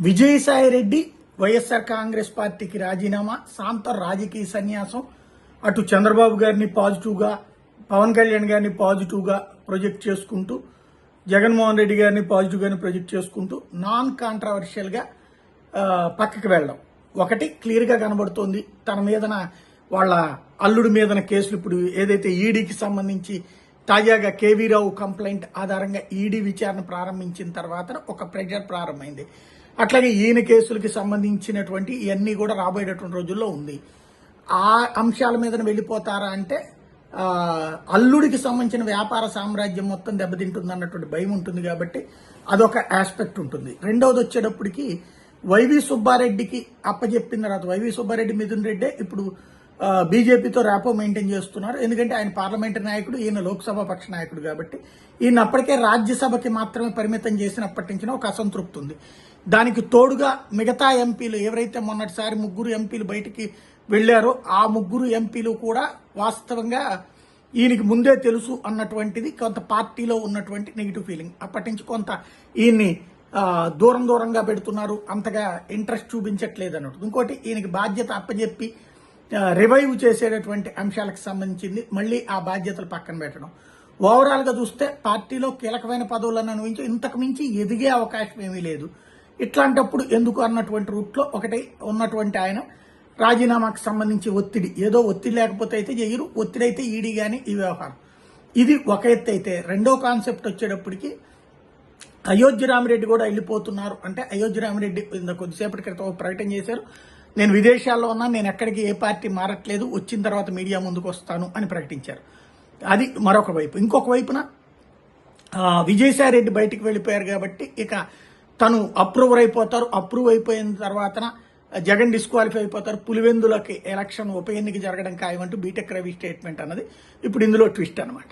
విజయసాయి రెడ్డి వైఎస్ఆర్ కాంగ్రెస్ పార్టీకి రాజీనామా, సాంత రాజకీయ సన్యాసం, అటు చంద్రబాబు గారిని పాజిటివ్గా, పవన్ కళ్యాణ్ గారిని పాజిటివ్గా ప్రొజెక్ట్ చేసుకుంటూ, జగన్మోహన్ రెడ్డి గారిని పాజిటివ్గానే ప్రొజెక్ట్ చేసుకుంటూ నాన్ కాంట్రవర్షియల్గా పక్కకి వెళ్ళడం ఒకటి క్లియర్గా కనబడుతోంది. తన మీదన వాళ్ళ అల్లుడి మీదన కేసులు ఇప్పుడు ఏదైతే ఈడీకి సంబంధించి తాజాగా కేవీ రావు కంప్లైంట్ ఆధారంగా ఈడీ విచారణ ప్రారంభించిన తర్వాత ఒక ప్రెషర్ ప్రారంభమైంది. అట్లాగే ఈయన కేసులకి సంబంధించినటువంటి ఇవన్నీ కూడా రాబోయేటటువంటి రోజుల్లో ఉంది. ఆ అంశాల మీద వెళ్ళిపోతారా అంటే అల్లుడికి సంబంధించిన వ్యాపార సామ్రాజ్యం మొత్తం దెబ్బతింటుంది అన్నటువంటి భయం ఉంటుంది కాబట్టి అదొక ఆస్పెక్ట్ ఉంటుంది. రెండవది వచ్చేటప్పటికి వైవి సుబ్బారెడ్డికి అప్పచెప్పిన తర్వాత వైవి సుబ్బారెడ్డి మిథున్ రెడ్డే ఇప్పుడు బీజేపీతో ర్యాపో మెయింటైన్ చేస్తున్నారు. ఎందుకంటే ఆయన పార్లమెంటరీ నాయకుడు, ఈయన లోక్సభ పక్ష నాయకుడు కాబట్టి ఈయన అప్పటికే రాజ్యసభకి మాత్రమే పరిమితం చేసినప్పటి నుంచి ఒక అసంతృప్తి ఉంది. దానికి తోడుగా మిగతా ఎంపీలు ఎవరైతే మొన్నటిసారి 3 ఎంపీలు బయటికి వెళ్లారో ఆ 3 ఎంపీలు కూడా వాస్తవంగా ఈయనకి ముందే తెలుసు అన్నటువంటిది కొంత పార్టీలో ఉన్నటువంటి నెగిటివ్ ఫీలింగ్. అప్పటి నుంచి కొంత ఈయన్ని దూరంగా పెడుతున్నారు, అంతగా ఇంట్రెస్ట్ చూపించట్లేదు అన్నట్టు. ఇంకోటి ఈయనకి బాధ్యత అప్పచెప్పి రివైవ్ చేసేటటువంటి అంశాలకు సంబంధించింది మళ్ళీ ఆ బాధ్యతలు పక్కన పెట్టడం. ఓవరాల్ గా చూస్తే పార్టీలో కీలకమైన పదవులను అనుభవించి ఇంతకు మించి ఎదిగే అవకాశం ఏమీ లేదు. ఇట్లాంటప్పుడు ఎందుకు అన్నటువంటి రూట్లో ఒకటి ఉన్నటువంటి ఆయన రాజీనామాకు సంబంధించి ఒత్తిడి, ఏదో ఒత్తిడి లేకపోతే అయితే చేయరు, ఒత్తిడి అయితే ఈడీ కానీ ఈ వ్యవహారం ఇది ఒక ఎత్తు అయితే, రెండో కాన్సెప్ట్ వచ్చేటప్పటికి అయోధ్య రామిరెడ్డి కూడా వెళ్ళిపోతున్నారు అంటే అయోధ్య రామిరెడ్డి కొద్దిసేపటి క్రితం ప్రకటన చేశారు, నేను విదేశాల్లో ఉన్నా, నేను ఎక్కడికి ఏ పార్టీ మారట్లేదు, వచ్చిన తర్వాత మీడియా ముందుకు వస్తాను అని ప్రకటించారు. అది మరొక వైపు. ఇంకొక వైపున విజయసాయి రెడ్డి బయటికి వెళ్ళిపోయారు కాబట్టి ఇక తను అప్రూవ్ అయిపోయిన తర్వాత జగన్ డిస్క్వాలిఫై అయిపోతారు, పులివెందులకి ఎలక్షన్ ఉప ఎన్నిక జరగడం ఖాయమంటూ బీటెక్ రవి స్టేట్మెంట్ అన్నది ఇప్పుడు ఇందులో ట్విస్ట్ అనమాట.